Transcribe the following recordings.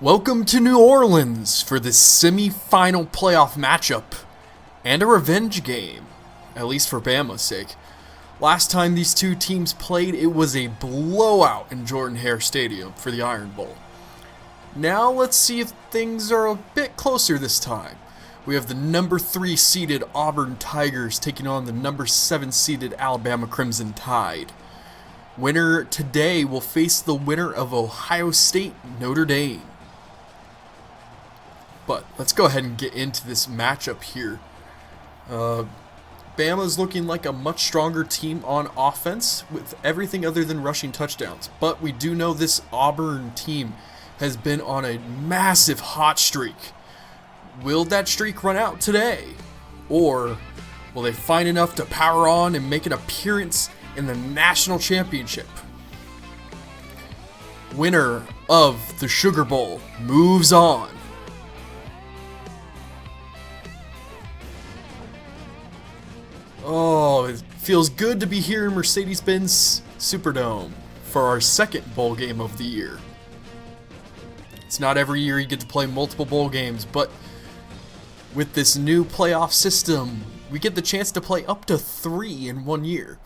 Welcome to New Orleans for the semi-final playoff matchup and a revenge game, at least for Bama's sake. Last time these two teams played, it was a blowout in Jordan-Hare Stadium for the Iron Bowl. Now let's see if things are a bit closer this time. We have the number 3 seeded Auburn Tigers taking on the number 7 seeded Alabama Crimson Tide. Winner today will face the winner of Ohio State Notre Dame. But let's go ahead and get into this matchup here. Bama's looking like a much stronger team on offense with everything other than rushing touchdowns. But we do know this Auburn team has been on a massive hot streak. Will that streak run out today? Or will they find enough to power on and make an appearance in the national championship? Winner of the Sugar Bowl moves on. Oh, it feels good to be here in Mercedes-Benz Superdome for our second bowl game of the year. It's not every year you get to play multiple bowl games, but with this new playoff system, we get the chance to play up to 3 in 1 year.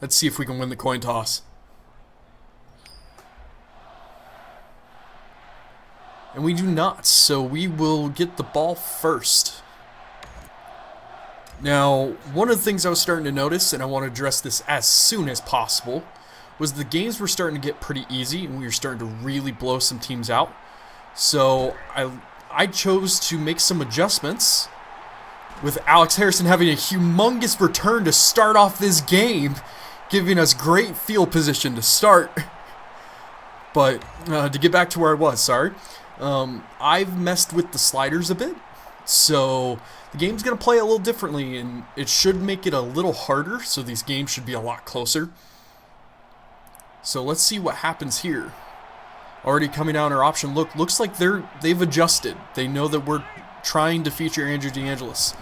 Let's see if we can win the coin toss. And we do not, so we will get the ball first. Now, one of the things I was starting to notice, and I want to address this as soon as possible, was the games were starting to get pretty easy, and we were starting to really blow some teams out. So I chose to make some adjustments, with Alex Harrison having a humongous return to start off this game, giving us great field position to start. But to get back to where I was, I've messed with the sliders a bit, so the game's going to play a little differently, and it should make it a little harder, so these games should be a lot closer. So let's see what happens here. Already coming out in our option look, looks like they've adjusted. They know that we're trying to feature Andrew DeAngelis.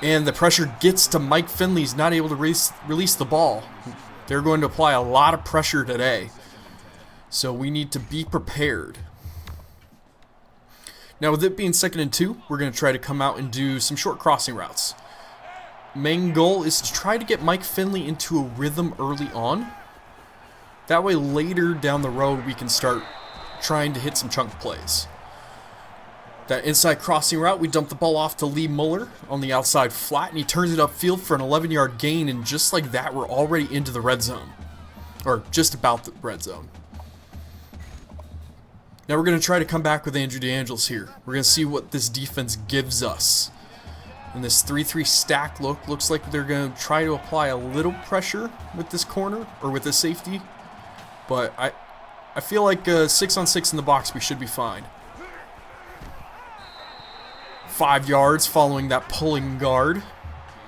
And the pressure gets to Mike Finley. He's not able to release the ball. They're going to apply a lot of pressure today. So we need to be prepared. Now, with it being 2nd and 2, we're going to try to come out and do some short crossing routes. Main goal is to try to get Mike Finley into a rhythm early on. That way, later down the road, we can start trying to hit some chunk plays. That inside crossing route, we dump the ball off to Lee Muller on the outside flat, and he turns it upfield for an 11-yard gain, and just like that, we're already into the red zone. Or just about the red zone. Now we're going to try to come back with Andrew DeAngelis here. We're going to see what this defense gives us. And this 3-3 stack looks like they're going to try to apply a little pressure with this corner, or with this safety. But I feel like 6-on-6 in the box, we should be fine. 5 yards following that pulling guard.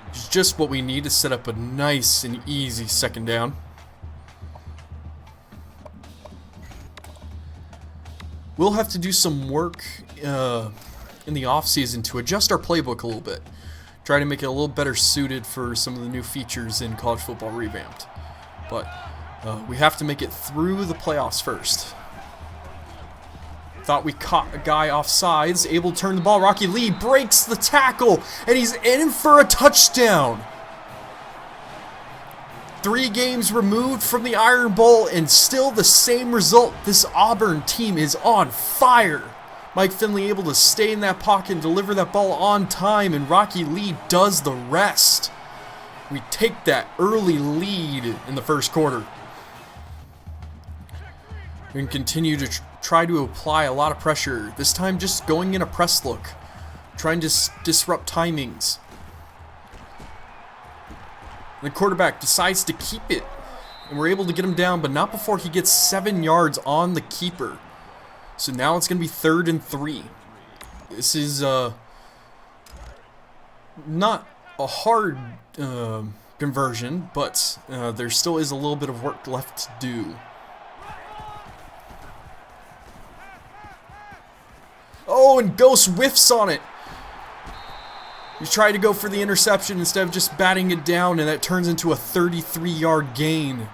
Which is just what we need to set up a nice and easy second down. We'll have to do some work in the offseason to adjust our playbook a little bit. Try to make it a little better suited for some of the new features in College Football Revamped. But we have to make it through the playoffs first. Thought we caught a guy off sides, able to turn the ball. Rocky Lee breaks the tackle, and he's in for a touchdown. 3 games removed from the Iron Bowl, and still the same result. This Auburn team is on fire. Mike Finley able to stay in that pocket and deliver that ball on time, and Rocky Lee does the rest. We take that early lead in the first quarter. We can continue to try to apply a lot of pressure. This time just going in a press look, trying to disrupt timings. The quarterback decides to keep it, and we're able to get him down, but not before he gets 7 yards on the keeper. So now it's going to be 3rd and 3. This is not a hard conversion, but there still is a little bit of work left to do. Oh, and Ghost whiffs on it. You try to go for the interception instead of just batting it down, and that turns into a 33-yard gain.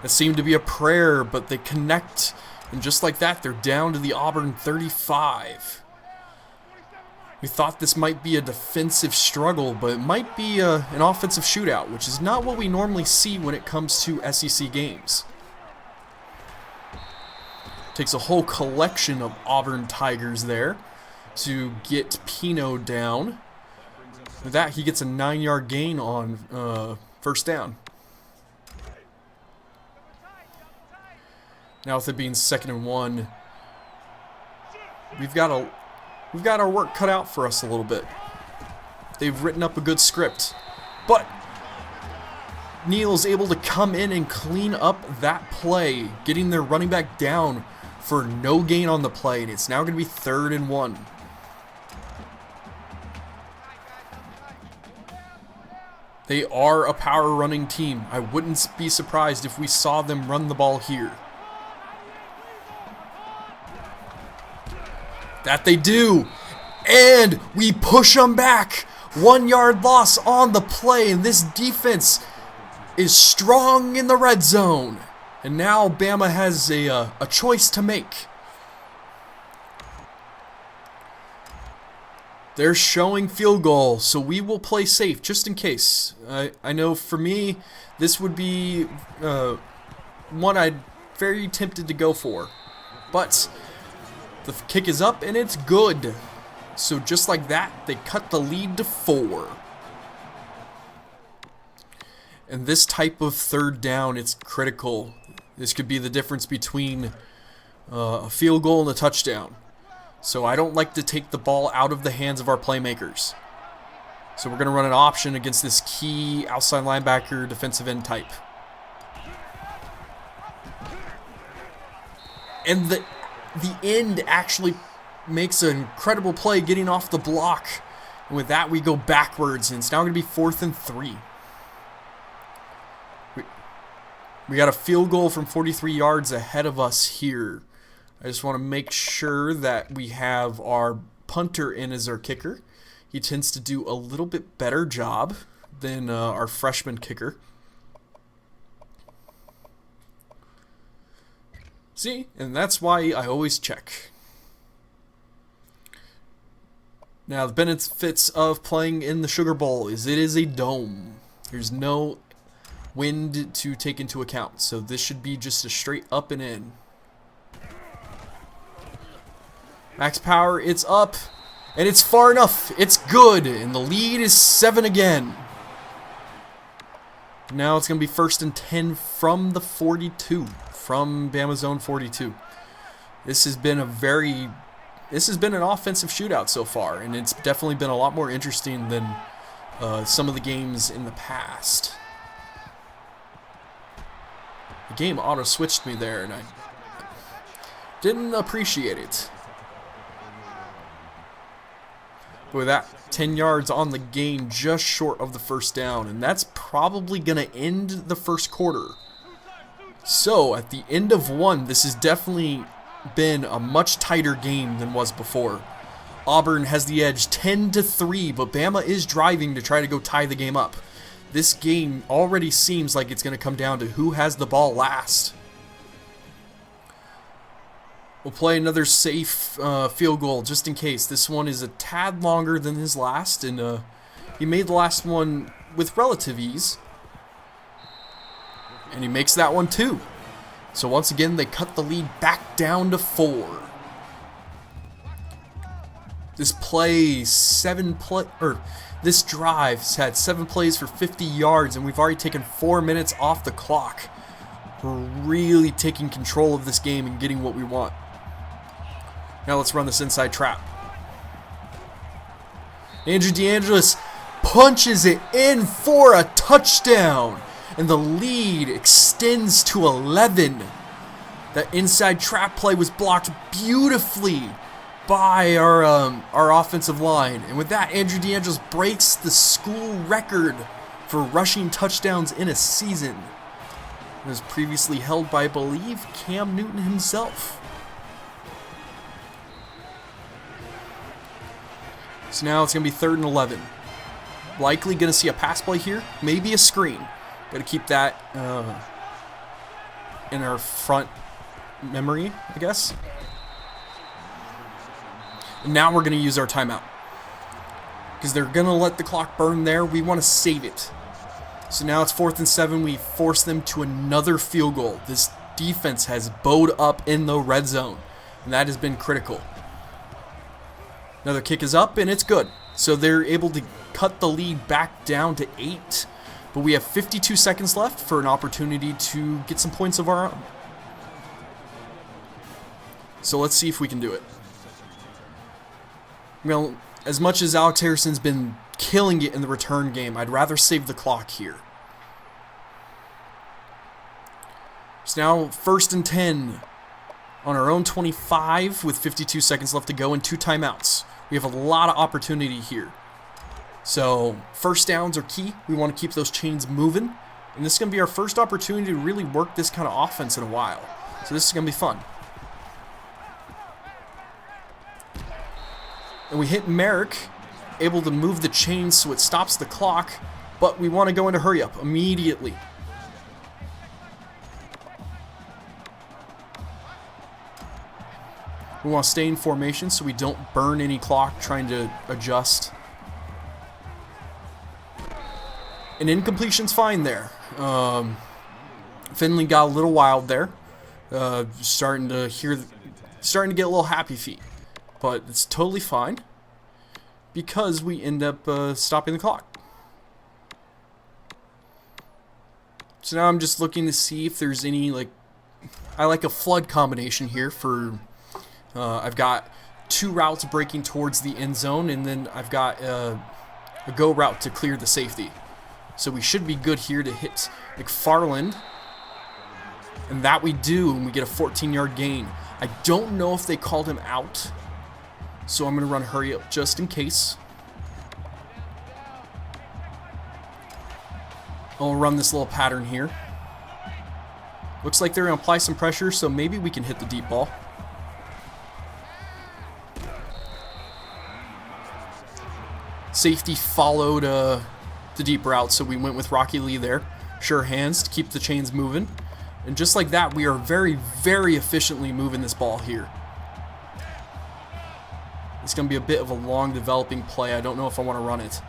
That seemed to be a prayer, but they connect, and just like that, they're down to the Auburn 35. We thought this might be a defensive struggle, but it might be an offensive shootout, which is not what we normally see when it comes to SEC games. Takes a whole collection of Auburn Tigers there to get Pino down. With that, he gets a 9-yard gain on first down. Now with it being 2nd and 1, we've got our work cut out for us a little bit. They've written up a good script, but Neal's able to come in and clean up that play, getting their running back down for no gain on the play, and it's now going to be 3rd and 1. They are a power running team. I wouldn't be surprised if we saw them run the ball here. That they do. And we push them back. 1-yard loss on the play, and this defense is strong in the red zone. And now Bama has a choice to make. They're showing field goal, so we will play safe just in case. I know for me, this would be one I'd very tempted to go for. But the kick is up and it's good. So just like that, they cut the lead to 4. And this type of 3rd down, it's critical. This could be the difference between a field goal and a touchdown. So I don't like to take the ball out of the hands of our playmakers. So we're going to run an option against this key outside linebacker defensive end type. And the end actually makes an incredible play getting off the block. And with that, we go backwards, and it's now going to be 4th and 3. We got a field goal from 43 yards ahead of us here. I just want to make sure that we have our punter in as our kicker. He tends to do a little bit better job than our freshman kicker. See, and that's why I always check. Now, the benefits of playing in the Sugar Bowl is it is a dome. There's no wind to take into account, so this should be just a straight up and in. Max power, it's up, and it's far enough. It's good, and the lead is 7 again. Now it's going to be 1st and 10 from the 42, from Bama Zone 42. This has been an offensive shootout so far, and it's definitely been a lot more interesting than some of the games in the past. The game auto-switched me there, and I didn't appreciate it. But with that, 10 yards on the gain, just short of the first down, and that's probably going to end the first quarter. So, at the end of 1, this has definitely been a much tighter game than was before. Auburn has the edge 10-3, but Bama is driving to try to go tie the game up. This game already seems like it's going to come down to who has the ball last. We'll play another safe field goal just in case. This one is a tad longer than his last, and he made the last one with relative ease. And he makes that one too. So once again, they cut the lead back down to 4. This this drive's had 7 plays for 50 yards, and we've already taken 4 minutes off the clock. We're really taking control of this game and getting what we want. Now let's run this inside trap. Andrew DeAngelis punches it in for a touchdown, and the lead extends to 11. That inside trap play was blocked beautifully by our offensive line, and with that, Andrew DeAngelis breaks the school record for rushing touchdowns in a season. It was previously held by, I believe, Cam Newton himself. So now it's going to be 3rd and 11. Likely going to see a pass play here, maybe a screen. Got to keep that in our front memory, I guess. And now we're going to use our timeout. Because they're going to let the clock burn there. We want to save it. So now it's 4th and 7. We force them to another field goal. This defense has bowed up in the red zone. And that has been critical. Another kick is up, and it's good. So they're able to cut the lead back down to 8. But we have 52 seconds left for an opportunity to get some points of our own. So let's see if we can do it. Well, as much as Alex Harrison's been killing it in the return game, I'd rather save the clock here. It's now 1st and 10 on our own 25 with 52 seconds left to go and 2 timeouts. We have a lot of opportunity here. So first downs are key. We want to keep those chains moving. And this is going to be our first opportunity to really work this kind of offense in a while. So this is going to be fun. And we hit Merrick, able to move the chains so it stops the clock. But we want to go into hurry up immediately. We want to stay in formation so we don't burn any clock trying to adjust. An incompletion's fine there. Finley got a little wild there. Starting to get a little happy feet. But it's totally fine because we end up stopping the clock. So now I'm just looking to see if there's any, I like a flood combination here for... I've got 2 routes breaking towards the end zone, and then I've got a go route to clear the safety. So we should be good here to hit McFarland. And that we do, and we get a 14-yard gain. I don't know if they called him out, so I'm going to run hurry up just in case. I'll run this little pattern here. Looks like they're going to apply some pressure, so maybe we can hit the deep ball. Safety followed the deep route, so we went with Rocky Lee there. Sure hands to keep the chains moving. And just like that, we are very, very efficiently moving this ball here. It's going to be a bit of a long developing play. I don't know if I want to run it.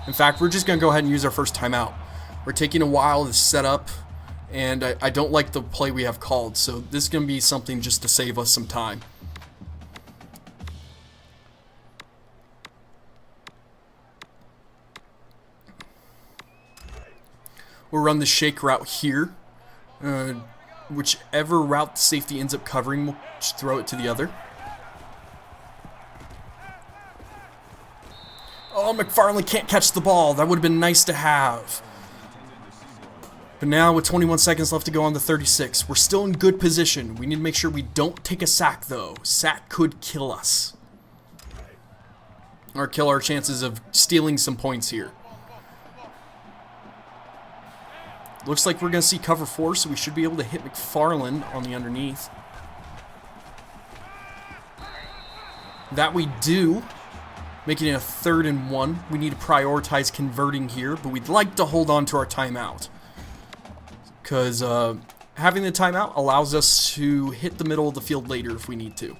In fact, we're just going to go ahead and use our first timeout. We're taking a while to set up, and I don't like the play we have called, so this is going to be something just to save us some time. We'll run the shake route here. Whichever route the safety ends up covering, we'll just throw it to the other. Oh, McFarland can't catch the ball. That would have been nice to have. But now with 21 seconds left to go on the 36, we're still in good position. We need to make sure we don't take a sack, though. Sack could kill us. Or kill our chances of stealing some points here. Looks like we're going to see cover 4, so we should be able to hit McFarland on the underneath. That we do, making it a 3rd and 1. We need to prioritize converting here, but we'd like to hold on to our timeout. Because having the timeout allows us to hit the middle of the field later if we need to.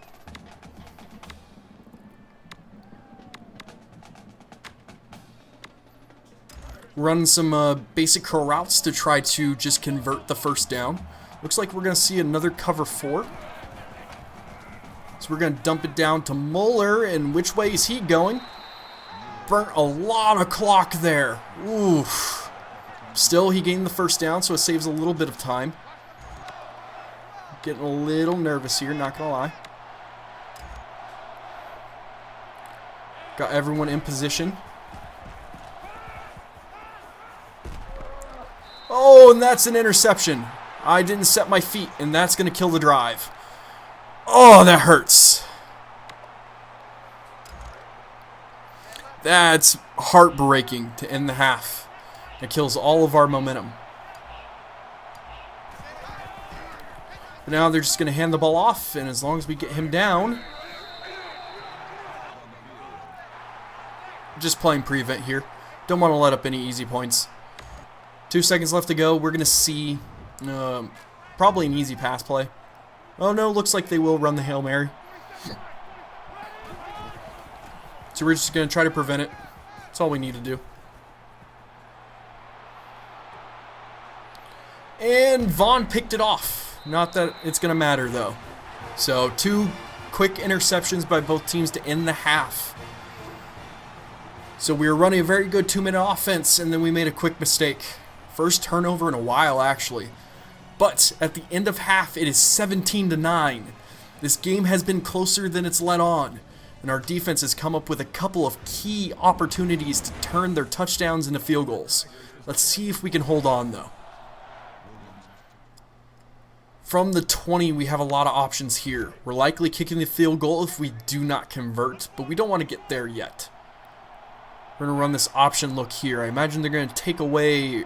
Run some basic curl routes to try to just convert the first down. Looks like we're going to see another cover 4. So we're going to dump it down to Muller, and which way is he going? Burnt a lot of clock there. Oof. Still, he gained the first down, so it saves a little bit of time. Getting a little nervous here, not going to lie. Got everyone in position. Oh, and that's an interception. I didn't set my feet, and that's going to kill the drive. Oh, that hurts. That's heartbreaking to end the half. It kills all of our momentum. But now they're just going to hand the ball off, and as long as we get him down... Just playing prevent here. Don't want to let up any easy points. 2 seconds left to go. We're going to see Probably an easy pass play. Oh no, looks like they will run the Hail Mary. So we're just going to try to prevent it. That's all we need to do. And Vaughn picked it off. Not that it's going to matter, though. So 2 quick interceptions by both teams to end the half. So we were running a very good 2-minute offense, and then we made a quick mistake. First turnover in a while, actually. But at the end of half, it is 17-9. This game has been closer than it's let on. And our defense has come up with a couple of key opportunities to turn their touchdowns into field goals. Let's see if we can hold on, though. From the 20, we have a lot of options here. We're likely kicking the field goal if we do not convert, but we don't want to get there yet. We're going to run this option look here. I imagine they're going to take away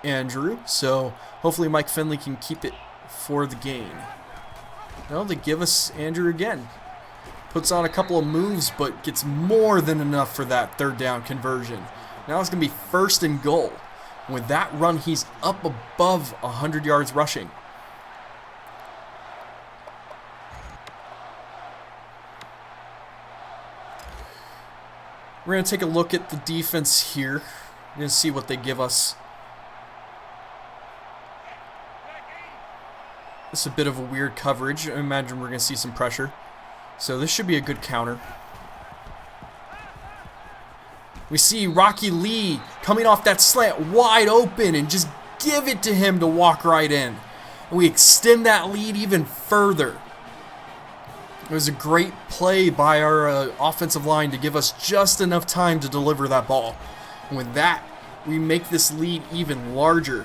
Andrew, so hopefully Mike Finley can keep it for the gain. No, they give us Andrew again. Puts on a couple of moves, but gets more than enough for that 3rd down conversion. Now it's going to be 1st and goal. And with that run, he's up above 100 yards rushing. We're going to take a look at the defense here. We're going to see what they give us. This is a bit of a weird coverage. I imagine we're going to see some pressure. So this should be a good counter. We see Rocky Lee coming off that slant wide open and just give it to him to walk right in. And we extend that lead even further. It was a great play by our offensive line to give us just enough time to deliver that ball. And with that, we make this lead even larger.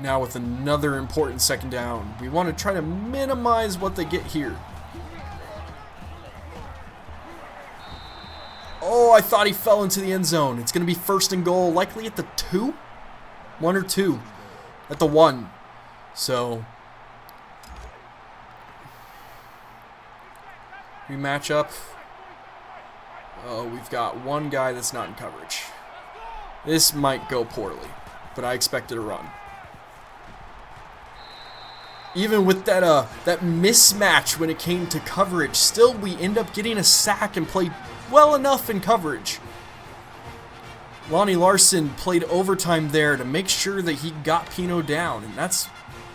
Now with another important 2nd down. We want to try to minimize what they get here. Oh, I thought he fell into the end zone. It's going to be 1st and goal, likely at the 2? 1 or 2? At the 1. So we match up. Oh, we've got one guy that's not in coverage. This might go poorly, but I expected a run. Even with that mismatch when it came to coverage, still we end up getting a sack and played well enough in coverage. Lonnie Larson played overtime there to make sure that he got Pino down, and that's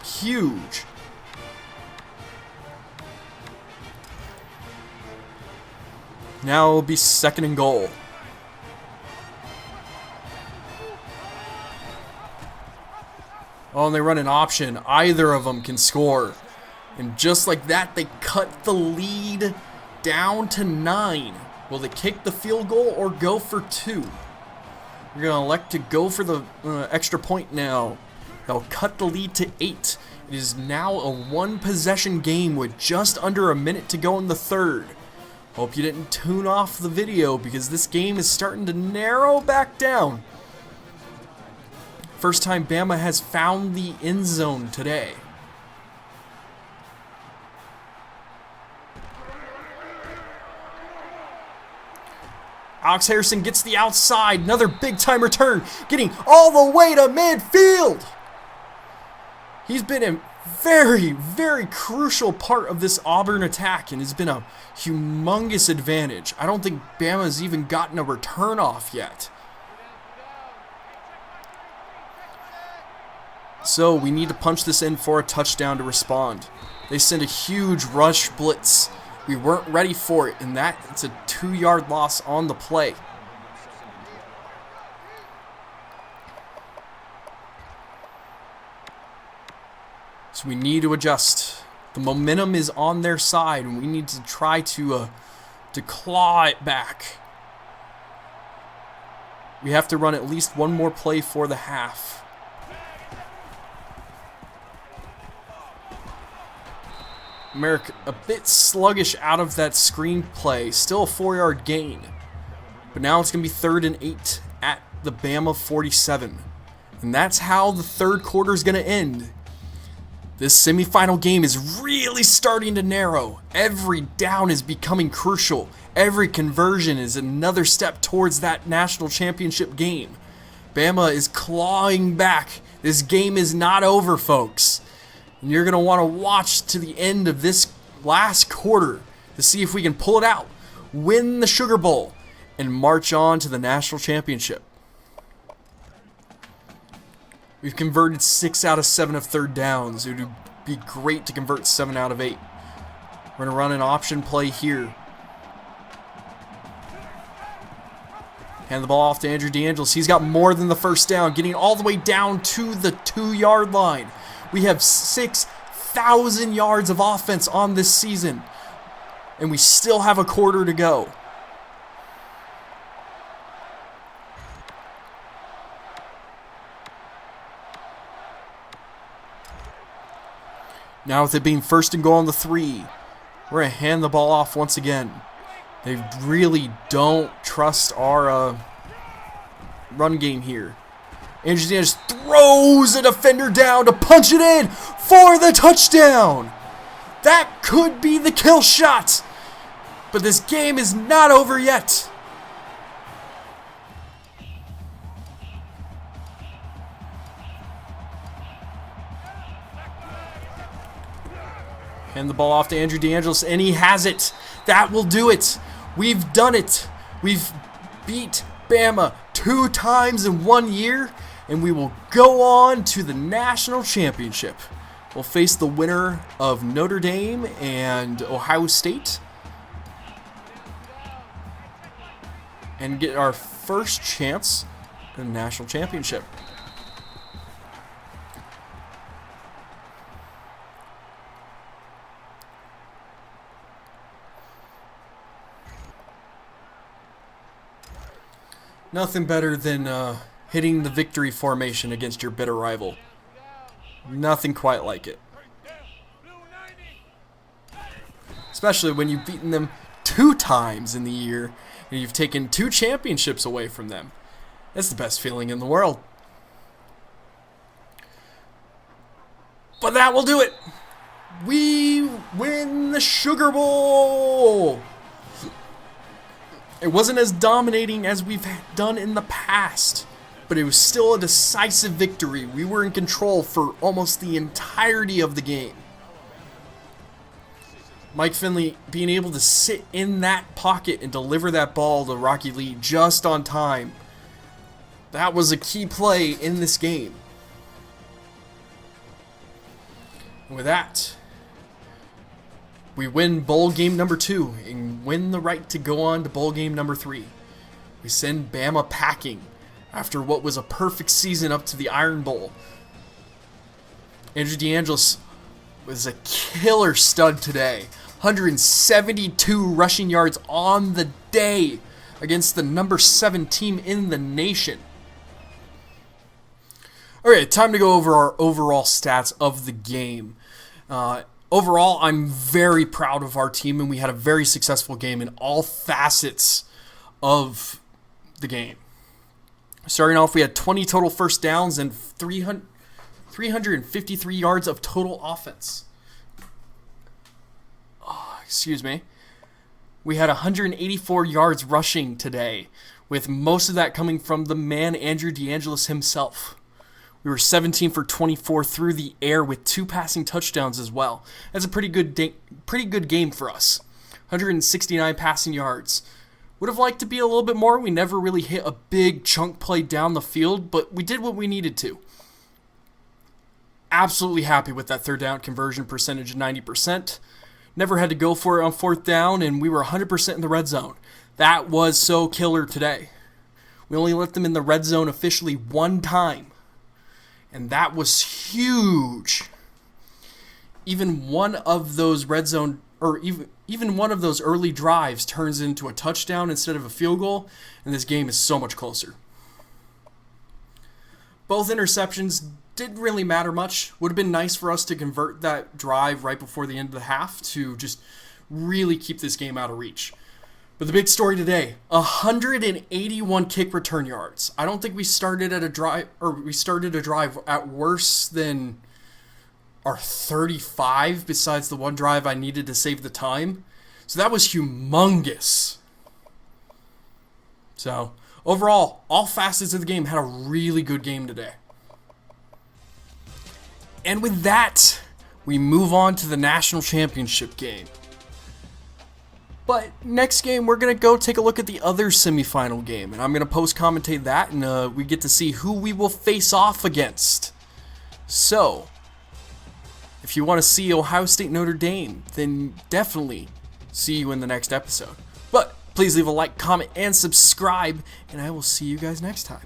huge. Now it'll be 2nd and goal. Oh, and they run an option. Either of them can score. And just like that, they cut the lead down to 9. Will they kick the field goal or go for 2? We're going to elect to go for the extra point now. They'll cut the lead to 8. It is now a 1-possession game with just under a minute to go in the 3rd. Hope you didn't tune off the video because this game is starting to narrow back down. First time Bama has found the end zone today. Alex Harrison gets the outside. Another big-time return. Getting all the way to midfield. He's been a very, very crucial part of this Auburn attack and has been a humongous advantage. I don't think Bama's even gotten a return off yet. So we need to punch this in for a touchdown to respond. They send a huge rush blitz. We weren't ready for it, and it's a 2-yard loss on the play. So we need to adjust. The momentum is on their side, and we need to try to claw it back. We have to run at least one more play for the half. Merrick a bit sluggish out of that screen play. Still a 4-yard gain. But now it's going to be 3rd and 8 at the Bama 47. And that's how the 3rd quarter is going to end. This semifinal game is really starting to narrow. Every down is becoming crucial. Every conversion is another step towards that national championship game. Bama is clawing back. This game is not over, folks. And you're going to want to watch to the end of this last quarter to see if we can pull it out, win the Sugar Bowl, and march on to the national championship. We've converted 6 out of 7 of third downs. It would be great to convert 7 out of 8. We're going to run an option play here. Hand the ball off to Andrew DeAngelis. He's got more than the first down, getting all the way down to the 2-yard line. We have 6,000 yards of offense on this season, and we still have a quarter to go. Now with it being 1st and goal on the 3, we're going to hand the ball off once again. They really don't trust our run game here. Andrew DeAngelis throws a defender down to punch it in for the touchdown. That could be the kill shot. But this game is not over yet. Hand the ball off to Andrew DeAngelis, and he has it. That will do it. We've done it. We've beat Bama 2 times in 1 year, and we will go on to the national championship. We'll face the winner of Notre Dame and Ohio State and get our first chance at the national championship. Nothing better than hitting the victory formation against your bitter rival. Nothing quite like it. Especially when you've beaten them 2 times in the year and you've taken 2 championships away from them. That's the best feeling in the world. But that will do it. We win the Sugar Bowl. It wasn't as dominating as we've done in the past, but it was still a decisive victory. We were in control for almost the entirety of the game. Mike Finley being able to sit in that pocket and deliver that ball to Rocky Lee just on time. That was a key play in this game. And with that, we win bowl game number 2 and win the right to go on to bowl game number 3. We send Bama packing after what was a perfect season up to the Iron Bowl. Andrew DeAngelis was a killer stud today. 172 rushing yards on the day against the number 7 team in the nation. Alright, time to go over our overall stats of the game. Overall, I'm very proud of our team, and we had a very successful game in all facets of the game. Starting off, we had 20 total first downs and 353 yards of total offense. Excuse me. We had 184 yards rushing today, with most of that coming from the man Andrew DeAngelis himself. We were 17 for 24 through the air with 2 passing touchdowns as well. That's a pretty good game for us. 169 passing yards. Would have liked to be a little bit more. We never really hit a big chunk play down the field, but we did what we needed to. Absolutely happy with that 3rd down conversion percentage of 90%. Never had to go for it on 4th down, and we were 100% in the red zone. That was so killer today. We only let them in the red zone officially 1 time. And that was huge. Even one of those red zone, or even one of those early drives turns into a touchdown instead of a field goal, and this game is so much closer. Both interceptions didn't really matter much. Would have been nice for us to convert that drive right before the end of the half to just really keep this game out of reach. But the big story today, 181 kick return yards. I don't think we started a drive at worse than are 35 besides the one drive I needed to save the time. So that was humongous. So overall, all facets of the game had a really good game today. And with that, we move on to the national championship game. But next game, we're going to go take a look at the other semifinal game. And I'm going to post-commentate that, and we get to see who we will face off against. So, if you want to see Ohio State Notre Dame, then definitely see you in the next episode. But please leave a like, comment, and subscribe, and I will see you guys next time.